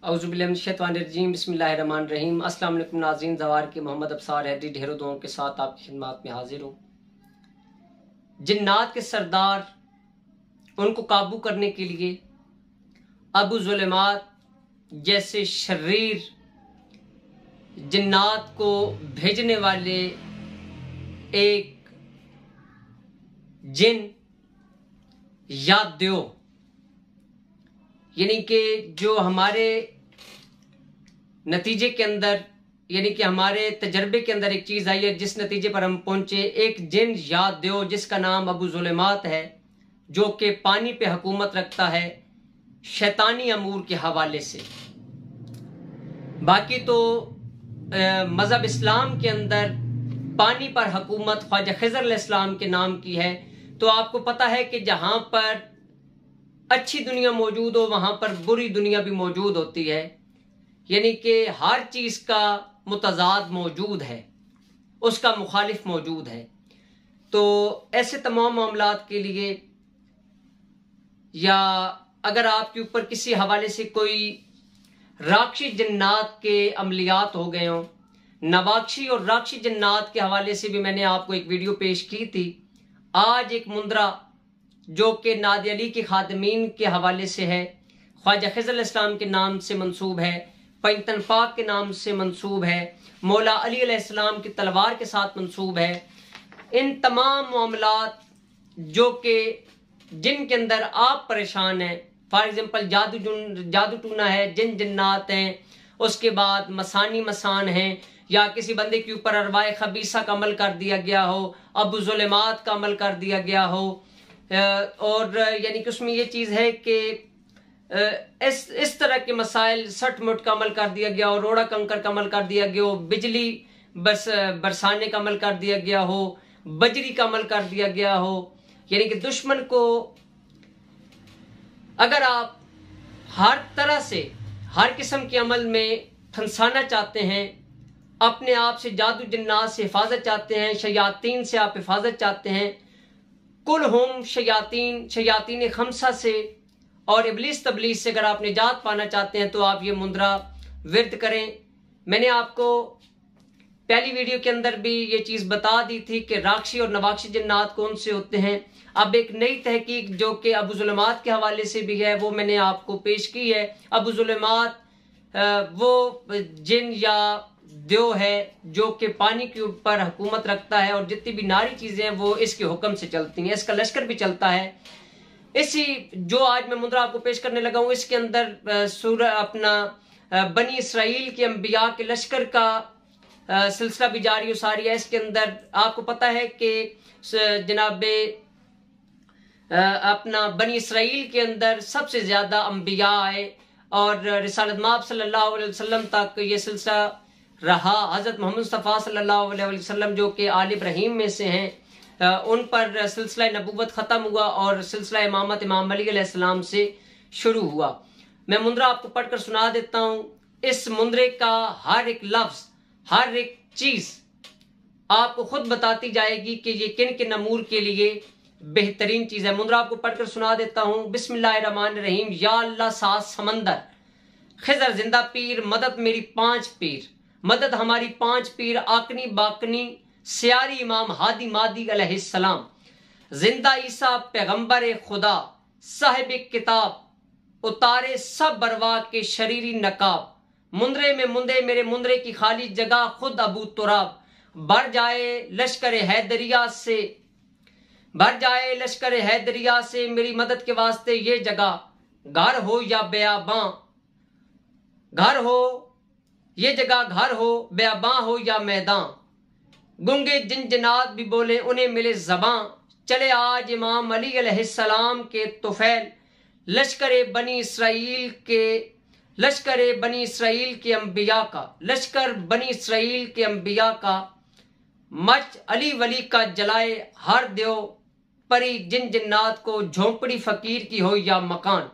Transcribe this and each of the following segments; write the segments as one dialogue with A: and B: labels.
A: औज़ुबिल्लाहिमिनश्शैतानिर्रजीम बिस्मिल्लाहिर्रहमानिर्रहीम। अस्सलाम वालेकुम नाज़रीन, ज़वार के मोहम्मद अब्सार हैदरी ढेरों दुआओं के साथ आपकी खिदमत में हाजिर हूँ। जिन्नात के सरदार, उनको काबू करने के लिए अबू ज़ुलैमात जैसे शरीर जिन्नात को भेजने वाले एक जिन या द्यो, यानी कि जो हमारे नतीजे के अंदर, यानी कि हमारे तजर्बे के अंदर एक चीज़ आई है, जिस नतीजे पर हम पहुंचे, एक जिन या द्यो जिसका नाम अबू ज़ुलैमात है, जो कि पानी पे हुकूमत रखता है शैतानी अमूर के हवाले से। बाकी तो मज़हब इस्लाम के अंदर पानी पर हुकूमत ख्वाजा खिज़र अलैहिस्सलाम के नाम की है। तो आपको पता है कि जहाँ पर अच्छी दुनिया मौजूद हो वहाँ पर बुरी दुनिया भी मौजूद होती है, यानी कि हर चीज़ का मुतज़ाद मौजूद है, उसका मुखालिफ मौजूद है। तो ऐसे तमाम मामलात के लिए, या अगर आपके ऊपर किसी हवाले से कोई राक्षी जन्नात के अमलियात हो गए हों, नवाक्षी और राक्षी जन्नात के हवाले से भी मैंने आपको एक वीडियो पेश की थी। आज एक मुंद्रा जो कि नादी अली के खादमीन के हवाले से है, ख्वाजा खिज़र अलैहिस्सलाम के नाम से मंसूब है, पंजतन पाक के नाम से मंसूब है, मौला अली अलैहिस्सलाम की तलवार के साथ मंसूब है। इन तमाम मामलात जो कि जिनके अंदर आप परेशान हैं, फॉर एग्जाम्पल जादू टूना है, जिन जन्नात हैं, उसके बाद मसानी मसान हैं, या किसी बंदे के ऊपर अरवाए खबीसा का अमल कर दिया गया हो, अबू ज़ुलैमात का अमल कर दिया गया हो, और यानी कि उसमें ये चीज़ है कि इस तरह के मसाइल, सट मुट का अमल कर दिया गया हो, रोड़ा कंकर का अमल कर दिया गया हो, बिजली बरसाने का अमल कर दिया गया हो, बजरी का अमल कर दिया गया हो, यानी कि दुश्मन को अगर आप हर तरह से हर किस्म के अमल में फंसाना चाहते हैं, अपने आप से जादू जन्नात से हिफाजत चाहते हैं, शयातीन से आप हिफाजत चाहते हैं, कुल होम शयातीन खमसा से और इब्लीस तबलीस से अगर आप निजात पाना चाहते हैं, तो आप ये मुंद्रा विर्द करें। मैंने आपको पहली वीडियो के अंदर भी ये चीज़ बता दी थी कि राक्षी और नवाक्षी जन्नात कौन से होते हैं। अब एक नई तहकीक जो कि अबू ज़ुलैमात के हवाले से भी है, वो मैंने आपको पेश की है। अबू ज़ुलैमात वो जिन या द्यो है जो कि पानी के ऊपर हुकूमत रखता है, और जितनी भी नारी चीज़ें हैं वो इसके हुक्म से चलती हैं, इसका लश्कर भी चलता है। इसी जो आज मैं मुंद्रा आपको पेश करने लगा हूँ, इसके अंदर सूरह अपना बनी इसराइल के अंबिया के लश्कर का सिलसिला भी जारी सारी है। इसके अंदर आपको पता है कि जनाबे अपना बनी इसराइल के अंदर सबसे ज्यादा अंबिया आए, और रिसालत माब सल्लल्लाहु अलैहि वसल्लम तक ये सिलसिला रहा। हज़रत मोहम्मद मुस्तफ़ा सल्लल्लाहु अलैहि वसल्लम जो कि आल इब्राहीम में से हैं, उन पर सिलसिला नबूवत ख़त्म हुआ और सिलसिला इमामत इमाम अली अलैहिस्सलाम से शुरू हुआ। मैं मुंद्रा आपको पढ़कर सुना देता हूँ। इस मुंद्रे का हर एक लफ्ज़, हर एक चीज़ आपको खुद बताती जाएगी कि ये किन किन अमूर के लिए बेहतरीन चीज़ है। मुंद्रा आपको पढ़कर सुना देता हूँ। बिस्मिल्लाहिर्रहमानिर्रहीम। या अल्लाह सात समंदर, खिज़र जिंदा पीर, मदद मेरी 5 पीर, मदद हमारी 5 पीर, आकनी बाकनी सियारी इमाम हादी मादी अलैहिस्सलाम, जिंदा ईसा पैगंबर खुदा, साहिब किताब, उतारे सब बरवा के शरीरी नकाब, मुंदरे में मुंदे मेरे मुंदरे की खाली जगह, खुद अबू तुराब, भर जाए लश्कर हैदरिया से, भर जाए लश्कर हैदरिया से, मेरी मदद के वास्ते ये जगह, घर हो या बेआबां, घर हो ये जगह, घर हो बेआबां हो या मैदान, गुंगे जिन जन्नात भी बोले उन्हें मिले ज़बां, चले आज इमाम अली अलैहिस्सलाम के तुफैल, लश्कर बनी इसराइल के, लश्कर बनी इसराइल के अंबिया का, लश्कर बनी इसराइल के अंबिया का, मच अली वली का जलाए हर द्यो, परी जिन जन्नात को, झोंपड़ी फकीर की हो या मकान,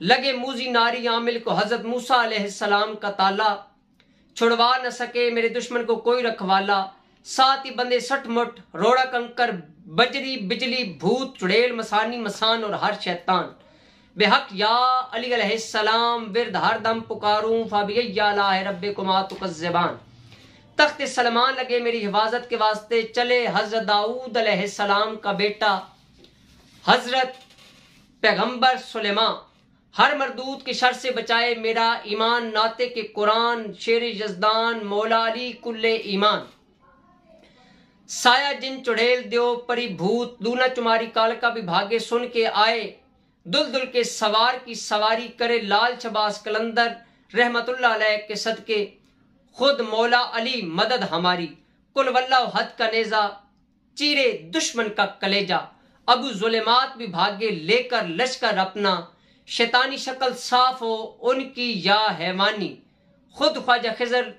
A: लगे मूजी नारी आमिल को हजरत मूसा अलैहिस्सलाम का ताला, छुड़वा न सके मेरे दुश्मन को कोई रखवाला, साथ ही बंदे सठ मुठ, रोड़ा कंकर, बजरी बिजली, भूत चुड़ैल, मसानी मसान और हर शैतान, बेहक या अली अलैहिस्सलाम विरद हर दम पुकारूं फबिय्या लाह रब्बिकुमा तुकज़्ज़िबान। तख्त सलमान लगे मेरी हिफाजत के वास्ते, चले हजरत दाऊद अलैहिस्सलाम का बेटा हजरत पैगंबर सुलेमान। हर मरदूद के शर से बचाए मेरा ईमान, नाते के कुरान शेर यजदान मौला अली कुल्ले ईमान। साया जिन चुड़ैल द्यो परी भूत, दूना चुमारी कालका भी भागे सुन के आए। दुलदुल के सवार की सवारी करे लाल छबास कलंदर, रहमतुल्लाह अलैह के सदके खुद मौला अली मदद हमारी। कुल वल्लाह हद का नेजा चीरे दुश्मन का कलेजा, अबू जुलेमात भी भागे लेकर लश्कर अपना। शैतानी शक्ल साफ हो उनकी या हैवानी, खुद ख्वाजा खिजर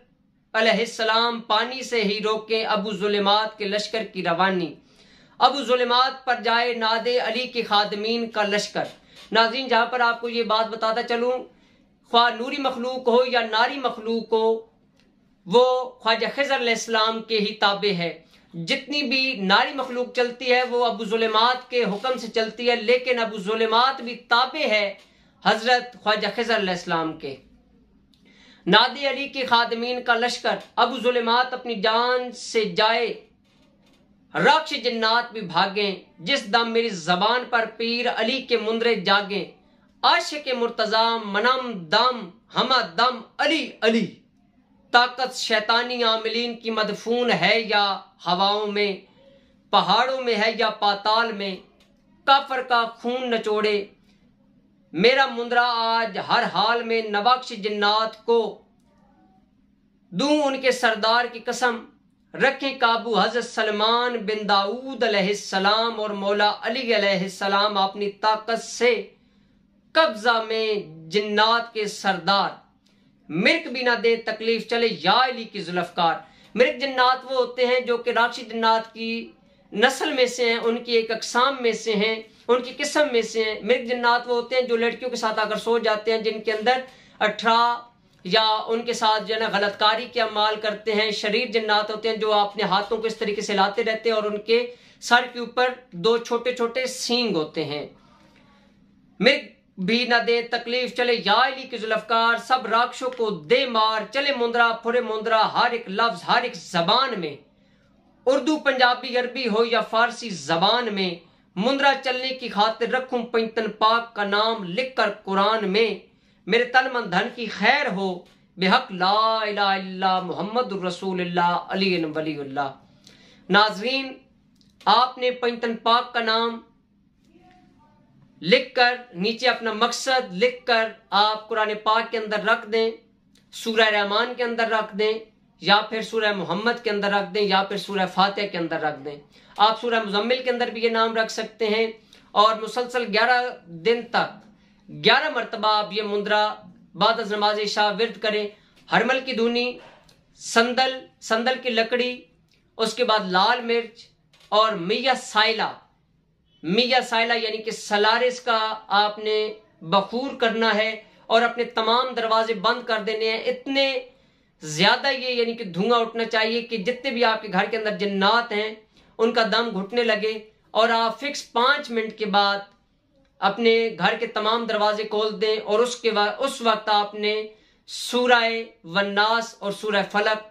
A: अलैहिस्सलाम पानी से ही रोके अबू जुलेमात के लश्कर की रवानी। अबू जुलेमात पर जाए नादे अली के खादमीन का लश्कर। नाज़रीन, जहाँ पर आपको ये बात बताता चलूँ, ख्वा नूरी मखलूक हो या नारी मखलूक हो, वो ख्वाजा खिजर अलैहिस्सलाम के ही ताबे है। जितनी भी नारी मखलूक चलती है वो अबू जुलेमात के हुक्म से चलती है, लेकिन अबू जुलेमात भी ताबे है हजरत ख्वाजा खिजर अलैहिस्सलाम के। नादे अली के खादमीन का लश्कर, अबू जुलेमात अपनी जान से जाए, राक्ष जिन्नात भी भागे। जिस दम मेरी जबान पर पीर अली के मुंदरे जागे, आशिक मुर्तजा मनम दम हमा दम अली अली। ताकत शैतानी आमिलीन की मदफून है या हवाओं में, पहाड़ों में है या पाताल में। काफर का खून नचोड़े मेरा मुंदरा आज हर हाल में, नवाक्श जिन्नात को दूं उनके सरदार की कसम। रखें काबू हजरत सलमान बिन दाऊद अलैहिस्सलाम और मौला अली अलैहिस्सलाम अपनी ताकत से, कब्जा में जिन्नात के सरदार। मिर्क भी ना दे तकलीफ चले या अली की जुल्फकार। मिर्क जिन्नात वो होते हैं जो कि राक्षी जिन्नात की नस्ल में से हैं, उनकी एक अकसाम में से हैं, उनकी किस्म में से हैं। मिर्क जिन्नात वो होते हैं जो लड़कियों के साथ आकर सो जाते हैं, जिनके अंदर 18 या उनके साथ जो है ना गलतकारी के अमाल करते हैं। शरीर जिन्नात होते हैं जो अपने हाथों को इस तरीके से लाते रहते हैं और उनके सर के ऊपर 2 छोटे छोटे सींग होते हैं। मिर्क भी न दे तकलीफ चले या अली की जुल्फकार, सब राक्षों को दे मार। चले मुंदरा फुरे मुंदरा हर एक लफ्ज हर एक जबान में, उर्दू पंजाबी अरबी हो या फारसी जबान में। मुंदरा चलने की खातिर रखूं पंजतन पाक का नाम लिख कर कुरान में। मेरे तन मन धन की खैर हो बेहक ला इलाहा इल्लल्लाह मुहम्मदुर रसूलुल्लाह अली वलीउल्लाह। नाजरीन, आपने पंजतन पाक का नाम लिखकर नीचे अपना मकसद लिखकर आप कुरान पाक के अंदर रख दें, सूरह रहमान के अंदर रख दें, या फिर सूरह मोहम्मद के अंदर रख दें, या फिर सूरह फातिहा के अंदर रख दें। आप सूरह मुज़म्मिल के अंदर भी ये नाम रख सकते हैं और मुसलसल 11 दिन तक 11 मरतबा आप ये मुंदरा बाद नमाज इशा विर्द करें। हरमल की धुनी, संदल की लकड़ी, उसके बाद लाल मिर्च और मिया साइला यानी कि सलारिस का आपने बखूर करना है और अपने तमाम दरवाजे बंद कर देने हैं। इतने ज्यादा ये यानी कि धुआं उठना चाहिए कि जितने भी आपके घर के अंदर जिन्नात हैं उनका दम घुटने लगे, और आप फिक्स 5 मिनट के बाद अपने घर के तमाम दरवाजे खोल दें और उसके बाद उस वक्त आपने सूरह वन्नास और सूरह फलक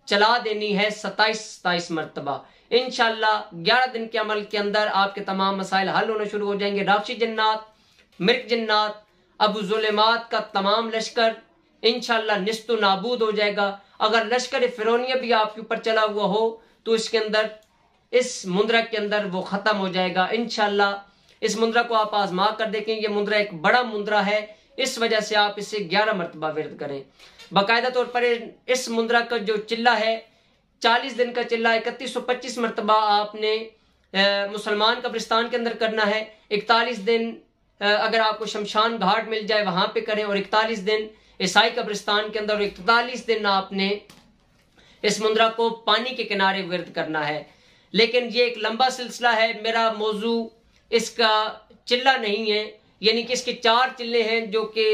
A: चला देनी है 27 मरतबा। इंशाअल्लाह 11 दिन के अमल के अंदर आपके तमाम मसाइल हल होने शुरू हो जाएंगे। राक्षी जिन्नात, मिर्क जिन्नात, अबू जुलेमात का तमाम लश्कर इंशाअल्लाह निस्तो नाबूद हो जाएगा। अगर लश्कर फिरौनिया भी आपके ऊपर चला हुआ हो तो इसके अंदर, इस मुंदरा के अंदर वो खत्म हो जाएगा इंशाअल्लाह। इस मुंदरा को आप आजमा कर देखें। ये मुंदरा एक बड़ा मुंदरा है, इस वजह से आप इसे 11 मरतबा विर्द करें। बाकायदा तौर पर इस मुंदरा का जो चिल्ला है 40 दिन का चिल्ला 3125 मरतबा आपने मुसलमान कब्रिस्तान के अंदर करना है। 41 दिन अगर आपको शमशान घाट मिल जाए वहां पे करें, और 41 दिन ईसाई कब्रिस्तान के अंदर, और 41 दिन आपने इस मुंदरा को पानी के किनारे विर्द करना है। लेकिन ये एक लंबा सिलसिला है, मेरा मौजू इसका चिल्ला नहीं है, यानी कि इसके 4 चिल्ले हैं जो कि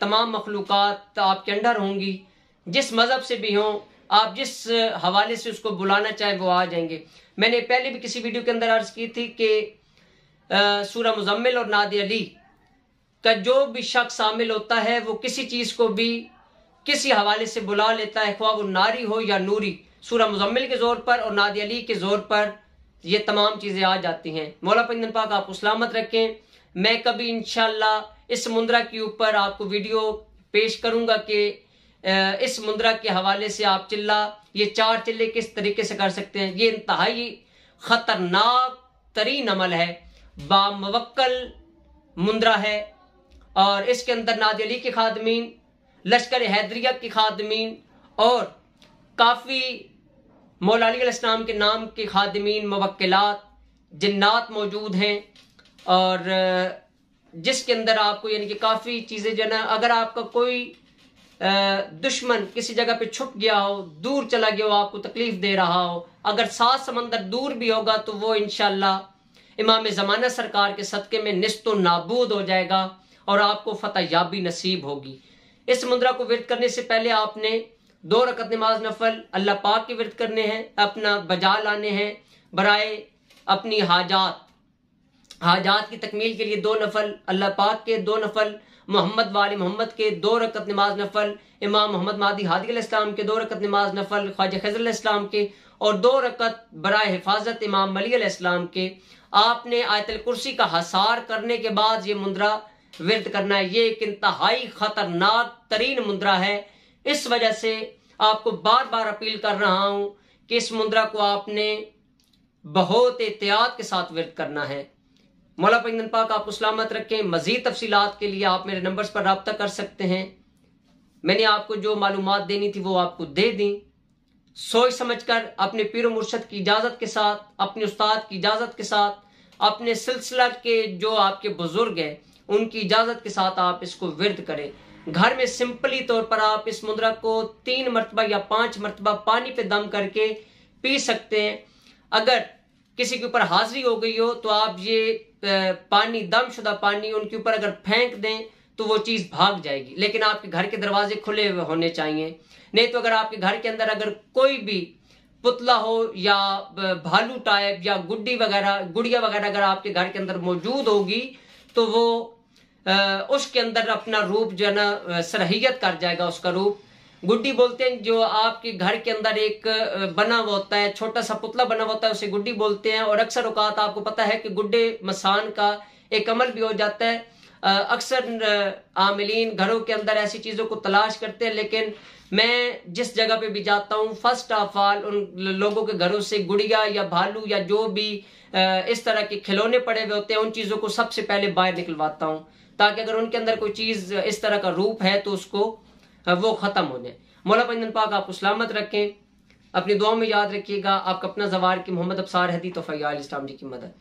A: तमाम मखलूकात आपके अंडर होंगी। जिस मजहब से भी हों, आप जिस हवाले से उसको बुलाना चाहें वो आ जाएंगे। मैंने पहले भी किसी वीडियो के अंदर अर्ज की थी कि सूरह मुज़म्मिल और नादे अली का जो भी शख्स शामिल होता है वो किसी चीज को भी किसी हवाले से बुला लेता है, ख्वाह वो नारी हो या नूरी। सूरह मुजम्मिल के जोर पर और नादी अली के जोर पर ये तमाम चीजें आ जाती हैं। मौला पंजन पाक आपको सलामत रखें। मैं कभी इंशाल्लाह इस मुंद्रा के ऊपर आपको वीडियो पेश करूंगा कि इस मुंद्रा के हवाले से आप चिल्ला, ये 4 चिल्ले किस तरीके से कर सकते हैं। ये इंतहाई खतरनाक तरीन अमल है, बामवक्कल मुंद्रा है और इसके अंदर नादी अली के खादमीन, लश्कर हैदरिया के खादमीन और काफ़ी मौला अली अलैहिस्सलाम के नाम के खादमीन, मुवक्किलात, जिन्नात मौजूद हैं और जिसके अंदर आपको यानी कि काफ़ी चीज़ें जो है ना, अगर आपका कोई दुश्मन किसी जगह पे छुप गया हो, दूर चला गया हो, आपको तकलीफ दे रहा हो, अगर 7 समंदर दूर भी होगा तो वो इंशाल्लाह इमाम ज़माना सरकार के सदक़े में निस्तो नाबूद हो जाएगा और आपको फतह याबी नसीब होगी। इस मुद्रा को विरद करने से पहले आपने 2 रकत नमाज नफल अल्लाह पाक के विरद करने हैं, अपना बजा लाने हैं, बराए अपनी हाजात की तकमील के लिए 2 नफल अल्लाह पाक के, 2 नफल मोहम्मद वाली मोहम्मद के, 2 रकत नमाज नफल इमाम मोहम्मद मादी हादी अलैहिस्सलाम के, 2 रकत नमाज नफल ख्वाजा खज़र अलैहिस्सलाम के और 2 रकत बराए हिफाजत इमाम अली अलैहिस्सलाम के। आपने आयतल कुर्सी का हसार करने के बाद ये मुद्रा विरद करना है। ये एक इंतहाई खतरनाक तरीन मुद्रा है। इस वजह से आपको बार बार अपील कर रहा हूं कि इस मुद्रा को आपने बहुत एहतियात के साथ विरद करना है। मौला पंजन पाक आपको सलामत रखें। मजीद तफसीलात के लिए आप मेरे नंबर्स पर रब्ता कर सकते हैं। मैंने आपको जो मालूमात देनी थी वो आपको दे दी। सोच समझकर अपने पीर मुर्शद की इजाज़त के साथ, अपने उस्ताद की इजाज़त के साथ, अपने सिलसिला के जो आपके बुजुर्ग हैं उनकी इजाज़त के साथ आप इसको विरद करें। घर में सिंपली तौर पर आप इस मुद्रा को 3 मरतबा या 5 मरतबा पानी पे दम करके पी सकते हैं। अगर किसी के ऊपर हाजिरी हो गई हो तो आप ये पानी, दमशुदा पानी उनके ऊपर अगर फेंक दें तो वो चीज़ भाग जाएगी। लेकिन आपके घर के दरवाजे खुले हुए होने चाहिए। नहीं तो अगर आपके घर के अंदर अगर कोई भी पुतला हो या भालू टाइप या गुड़िया वगैरह अगर आपके घर के अंदर मौजूद होगी तो वो उसके अंदर अपना रूप जो है ना सरहियत कर जाएगा। उसका रूप गुड्डी बोलते हैं, जो आपके घर के अंदर एक बना हुआ होता है, छोटा सा पुतला बना हुआ होता है, उसे गुड्डी बोलते हैं। और अक्सर औकात आपको पता है कि गुड्डे मसान का एक अमल भी हो जाता है। अक्सर आमिलीन घरों के अंदर ऐसी चीज़ों को तलाश करते हैं, लेकिन मैं जिस जगह पे भी जाता हूँ फर्स्ट ऑफ ऑल उन लोगों के घरों से गुड़िया या भालू या जो भी इस तरह के खिलौने पड़े हुए होते हैं उन चीज़ों को सबसे पहले बाहर निकलवाता हूँ, ताकि अगर उनके अंदर कोई चीज़ इस तरह का रूप है तो उसको वो ख़त्म हो जाए। मौला पंजन पाक आपको सलामत रखें। अपनी दुआ में याद रखिएगा। आपका अपना ज़वार की मोहम्मद अबसार हदी तो फ़याल इस्लाम जी की मदद।